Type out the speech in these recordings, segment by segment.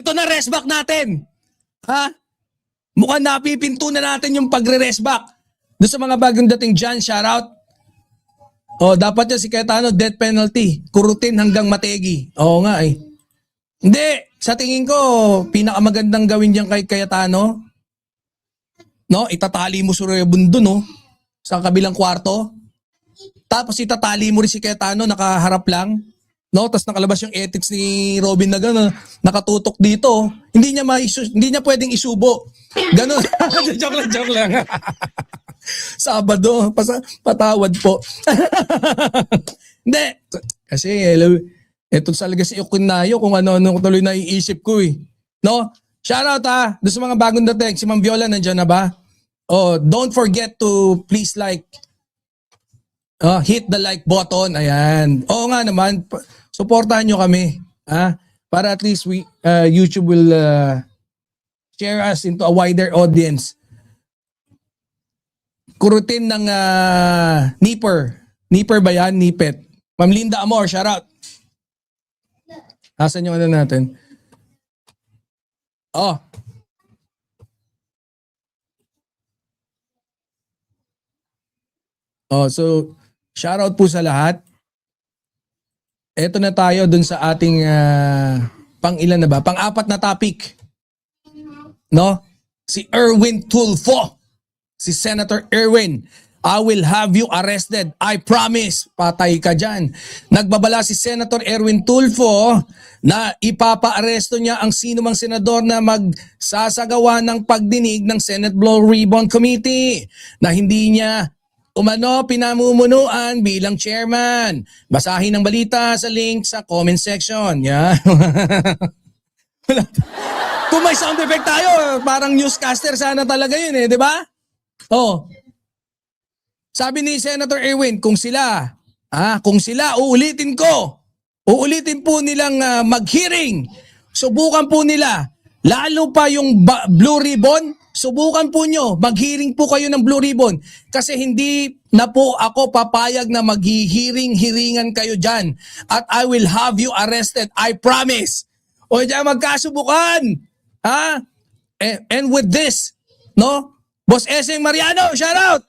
Ito na rest back natin. Ha? Mukhang napipinto na natin yung pagre-rest back. Doon sa mga bagong dating dyan, shoutout. Dapat yan si Cayetano, death penalty. Kurutin hanggang mategi. Oo nga eh. Hindi, sa tingin ko, pinakamagandang gawin diyan kay Cayetano, no, itatali mo si Rebundo, no, sa kabilang kwarto. Tapos itatali mo rin si Cayetano, nakaharap lang. No, tapos nakalabas yung ethics ni Robin na gano'n, nakatutok dito. Hindi niya pwedeng isubo. Gano'n. joke lang. Sabado, patawad po. Hindi. Kasi, ito talaga si Ukinayo kung ano tuloy na iisip ko eh. No? Shoutout doon sa mga bagong dating. Si Ma'am Viola nandiyan na ba? Don't forget to please like. Hit the like button. Ayan. Oo nga naman. Suportahan nyo kami. Para at least YouTube will share us into a wider audience. Kurutin ng Nipper. Nipper ba yan? Nipet. Ma'am Linda Amor, shoutout. Asan yung ano natin? So, shoutout po sa lahat. Eto na tayo dun sa ating pang-ilan na ba? Pang-apat na topic. No? Si Erwin Tulfo. Si Senator Erwin. I will have you arrested. I promise. Patay ka dyan. Nagbabala si Senator Erwin Tulfo na ipapa-aresto niya ang sino mang senador na magsasagawa ng pagdinig ng Senate Blue Ribbon Committee na hindi niya pinamumunuan bilang chairman. Basahin ang balita sa link sa comment section. Yan. Kung may sound effect tayo, parang newscaster sana talaga yun di ba? Sabi ni Senator Erwin, kung sila, uulitin po nilang mag-hearing. Subukan po nila, lalo pa yung Blue Ribbon, subukan po nyo, mag-hearing po kayo ng Blue Ribbon. Kasi hindi na po ako papayag na mag-hearing-hearingan kayo dyan. At I will have you arrested, I promise. O dyan magkasubukan. And with this, no? Boss Eseng Mariano, shout out!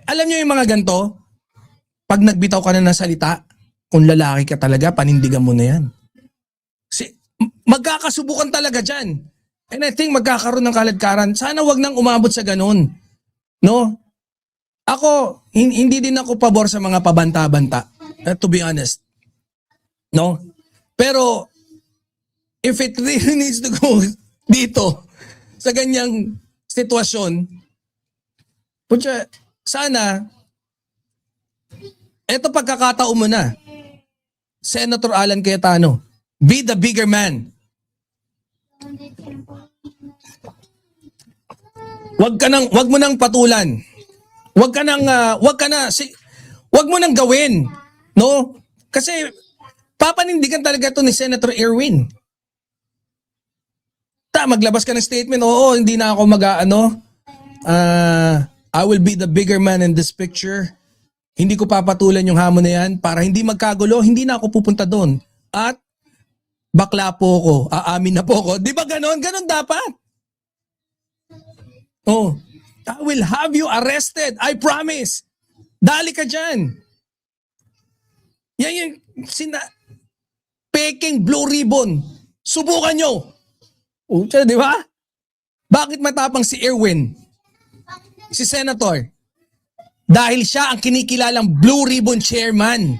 Alam niyo yung mga ganito, pag nagbitaw ka na ng salita, kung lalaki ka talaga, panindigan mo na yan. Magkakasubukan talaga dyan. And I think magkakaroon ng kaladkaran. Sana wag nang umabot sa ganun. No? Ako, hindi din ako pabor sa mga pabanta-banta. To be honest. No? Pero, if it really needs to go dito, sa ganyang sitwasyon, sana, eto pagkakataon mo na, Senator Alan Cayetano, be the bigger man. Wag mo nang patulan. Wag mo nang gawin, no? Kasi papanindigan talaga to ni Senator Erwin. Maglabas ka ng statement, hindi na ako I will be the bigger man in this picture. Hindi ko papatulan yung hamon na yan para hindi magkagulo, hindi na ako pupunta doon. At bakla po ako, aamin na po ako. Di ba ganon? Ganon dapat. I will have you arrested. I promise. Dali ka dyan. Yan yung peking Blue Ribbon. Subukan nyo. Di ba? Bakit matapang si Erwin? Si Senator? Dahil siya ang kinikilalang Blue Ribbon Chairman.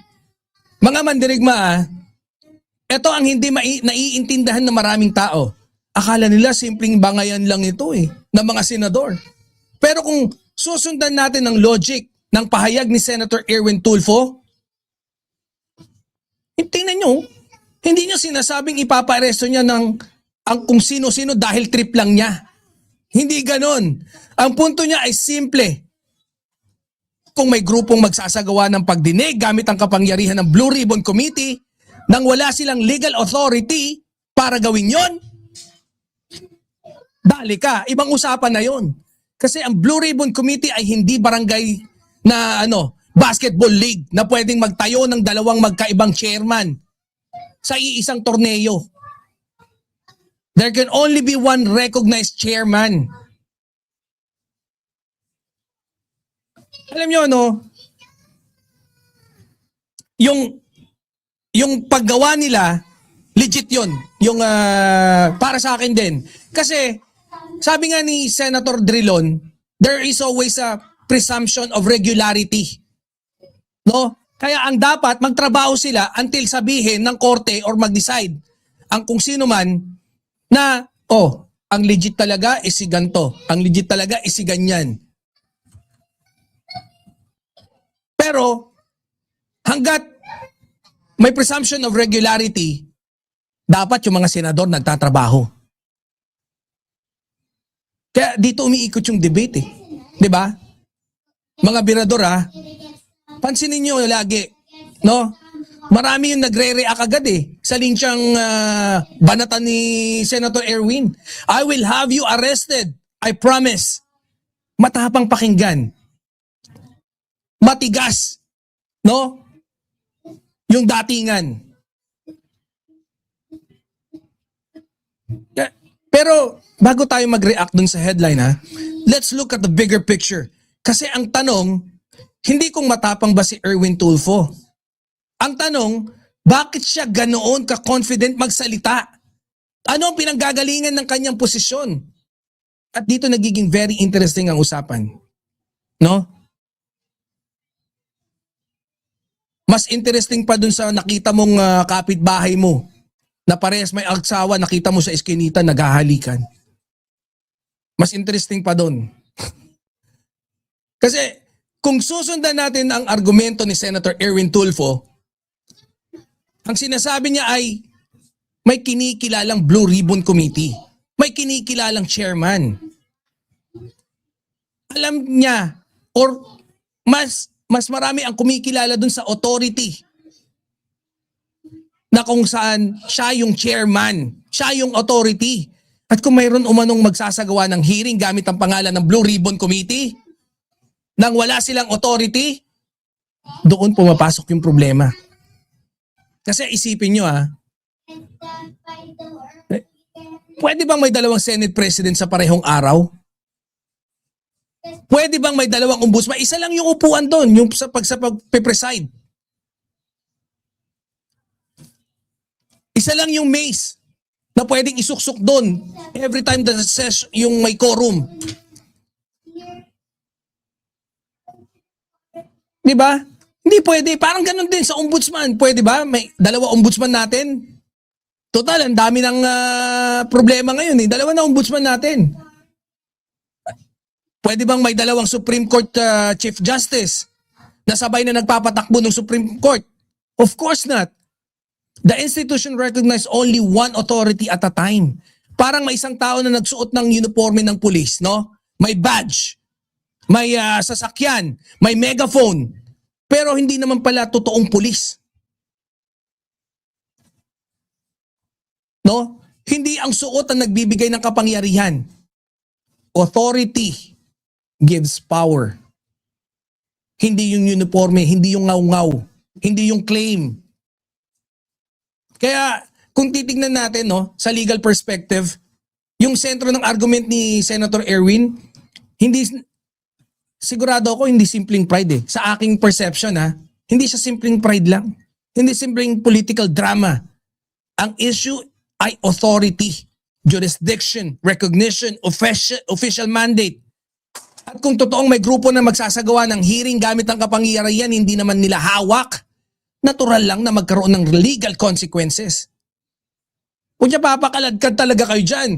Mga mandirigma, ito ang hindi naiintindahan ng maraming tao. Akala nila simpleng bangayan lang ito ng mga senador. Pero kung susundan natin ang logic ng pahayag ni Senator Erwin Tulfo, tingnan nyo, hindi niya sinasabing ipapa-aresto niya ang kung sino-sino dahil trip lang niya. Hindi ganon. Ang punto niya ay simple. Kung may grupong magsasagawa ng pagdinig gamit ang kapangyarihan ng Blue Ribbon Committee nang wala silang legal authority para gawin yon, dali ka. Ibang usapan na yon. Kasi ang Blue Ribbon Committee ay hindi barangay na basketball league na pwedeng magtayo ng dalawang magkaibang chairman sa iisang torneo. There can only be one recognized chairman. Alam nyo, no? Yung paggawa nila, legit yun. Yung para sa akin din. Kasi, sabi nga ni Senator Drilon, there is always a presumption of regularity. No? Kaya ang dapat, magtrabaho sila until sabihin ng korte or mag-decide ang kung sino man na, ang legit talaga is si ganto. Ang legit talaga is si ganyan. Pero, hanggat may presumption of regularity, dapat yung mga senador nagtatrabaho. Kaya dito umiikot yung debate eh. 'Di ba? Mga birador pansinin niyo lagi, no? Marami yung nagre-react agad sa linsyang banatan ni Senator Erwin. I will have you arrested. I promise. Matapang pakinggan. Matigas, no? Yung datingan. Pero bago tayo mag-react dun sa headline let's look at the bigger picture. Kasi ang tanong, hindi kung matapang ba si Erwin Tulfo. Ang tanong, bakit siya ganoon ka-confident magsalita? Ano ang pinanggagalingan ng kanyang posisyon? At dito nagiging very interesting ang usapan. No? Mas interesting pa dun sa nakita mong kapitbahay mo na parehas may agsawa, nakita mo sa eskinita, naghahalikan. Mas interesting pa dun. Kasi kung susundan natin ang argumento ni Senator Erwin Tulfo, ang sinasabi niya ay may kinikilalang Blue Ribbon Committee. May kinikilalang chairman. Alam niya or mas marami ang kumikilala dun sa authority na kung saan siya yung chairman, siya yung authority. At kung mayroon umanong magsasagawa ng hearing gamit ang pangalan ng Blue Ribbon Committee, nang wala silang authority, doon pumapasok yung problema. Kasi isipin nyo pwede bang may dalawang Senate President sa parehong araw? Pwede bang may dalawang ombudsman? Isa lang yung upuan doon, yung sa pag-preside. Isa lang yung mace na pwedeng isuksok doon every time the session, yung may quorum. Di ba? Hindi pwede. Parang ganun din sa ombudsman. Pwede ba? May dalawa ombudsman natin. Total, ang dami ng problema ngayon. Dalawa na ombudsman natin. Pwede bang may dalawang Supreme Court Chief Justice na sabay na nagpapatakbo ng Supreme Court? Of course not. The institution recognizes only one authority at a time. Parang may isang tao na nagsuot ng uniforme ng pulis, no? May badge, may sasakyan, may megaphone, pero hindi naman pala totoong pulis. No? Hindi ang suot ang nagbibigay ng kapangyarihan. Authority gives power. Hindi yung uniforme, hindi yung ngaw-ngaw, hindi yung claim. Kaya kung titignan natin sa legal perspective, yung sentro ng argument ni Senator Erwin, sigurado ako hindi simpleng pride Sa aking perception hindi siya simpleng pride lang. Hindi simpleng political drama. Ang issue ay authority, jurisdiction, recognition, official mandate. At kung totoong may grupo na magsasagawa ng hearing gamit ang kapangyarihan, hindi naman nila hawak, natural lang na magkaroon ng legal consequences. Kung siya papakaladkad talaga kayo dyan.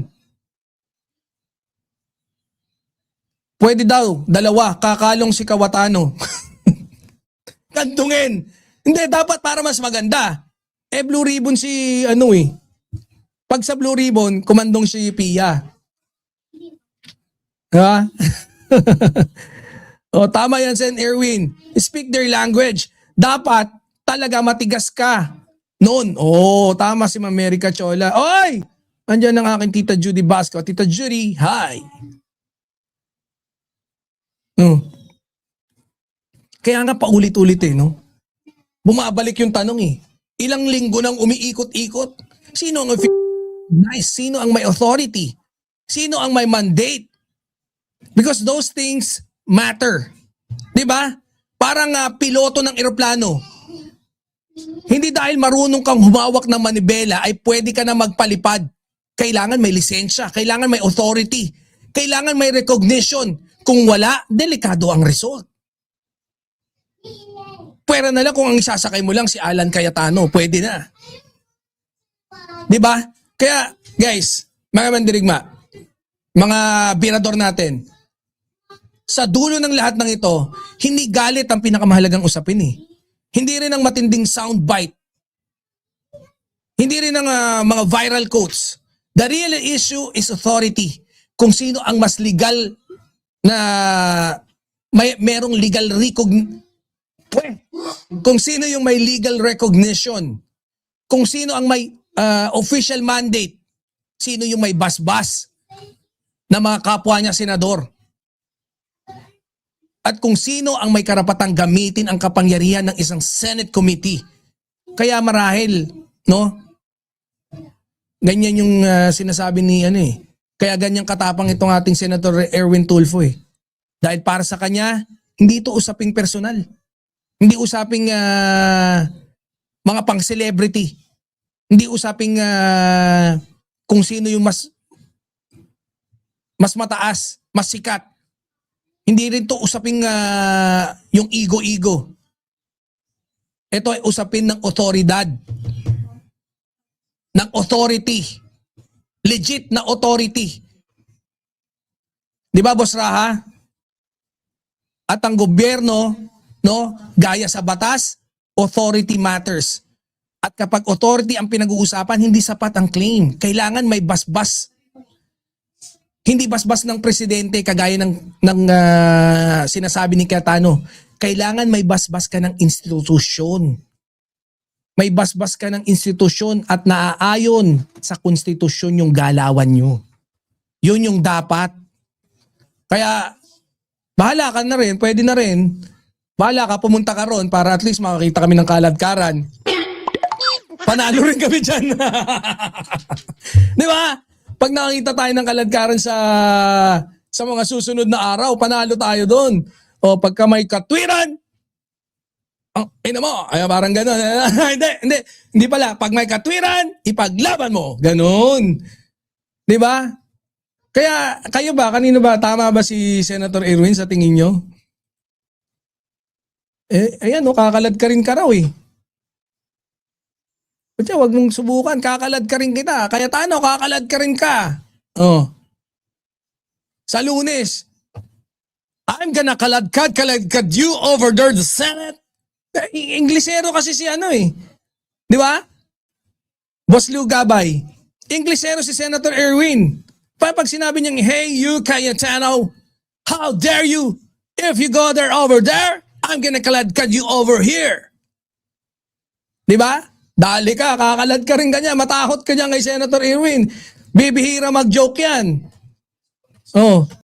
Pwede daw, dalawa, kakalong si Kawatano. Kantungin. Hindi, dapat para mas maganda. Blue Ribbon si Pag sa Blue Ribbon, kumandong si Pia. Ha? Tama yan, Sen Erwin. Speak their language. Dapat talaga matigas ka. Noon. Tama si Ma'am Mary Cachola. Oy! Andiyan ang aking Tita Judy Basco. Tita Judy, hi! Kaya nga paulit-ulit no? Bumabalik yung tanong Ilang linggo nang umiikot-ikot. Sino ang recognize? Sino ang may authority? Sino ang may mandate? Because those things matter. 'Di ba? Parang piloto ng eroplano. Hindi dahil marunong kang humawak ng manibela ay pwede ka na magpalipad. Kailangan may lisensya, kailangan may authority, kailangan may recognition. Kung wala, delikado ang result. Pwera na lang kung ang isasakay mo lang si Alan Cayetano, pwede na. 'Di ba? Kaya guys, mga mandirigma, mga birador natin, sa dulo ng lahat ng ito, hindi galit ang pinakamahalagang usapin eh. Hindi rin ang matinding soundbite. Hindi rin ang mga viral quotes. The real issue is authority. Kung sino ang mas legal na merong legal kung sino yung may legal recognition. Kung sino ang may official mandate. Sino yung may basbas na mga kapwa niya senador. At kung sino ang may karapatang gamitin ang kapangyarihan ng isang Senate committee. Kaya marahil, no? Ganyan yung sinasabi ni Kaya ganyang katapang itong ating Senator Erwin Tulfo eh. Dahil para sa kanya, hindi ito usaping personal. Hindi usaping mga pang-celebrity. Hindi usaping kung sino yung mas mataas, mas sikat. Hindi rin to usaping yung ego-ego. Ito ay usapin ng otoridad. Ng authority. Legit na authority. Di ba, Boss Raha? At ang gobyerno, no, gaya sa batas, authority matters. At kapag authority ang pinag-uusapan, hindi sapat ang claim. Kailangan may basbas. Hindi basbas ng presidente kagaya ng sinasabi ni Cayetano. Kailangan may basbas ka ng institusyon. May basbas ka ng institusyon at naaayon sa konstitusyon yung galawan nyo. Yun yung dapat. Kaya bahala ka na rin, pwede na rin. Bahala ka, pumunta ka ron para at least makakita kami ng kaladkaran. Panalo rin kami dyan. Di ba? Pag nakakita tayo ng kaladkaran sa mga susunod na araw, panalo tayo doon. O pagka may katwiran, ina mo, ay parang gano'n. hindi pala. Pag may katwiran, ipaglaban mo. Gano'n. Di ba? Kaya kayo ba, kanino ba, tama ba si Senator Erwin sa tingin nyo? Ayan, kakalad ka rin ka raw eh. Kaya wag mong subukan, kakalad ka rin kita. Cayetano, kakalad ka rin ka. Oh. Sa Lunes, I'm gonna kaladkad you over there the Senate. Inglesero kasi si Di ba? Boss Lou Gabay. Inglesero si Senator Erwin. Pag sinabi niyang, hey you Cayetano, how dare you? If you go there over there, I'm gonna kaladkad you over here. Di ba? Dali ka, kakalad ka rin kanya, matakot ka dyan kay Senator Erwin. Bibihira mag-joke yan. Oh.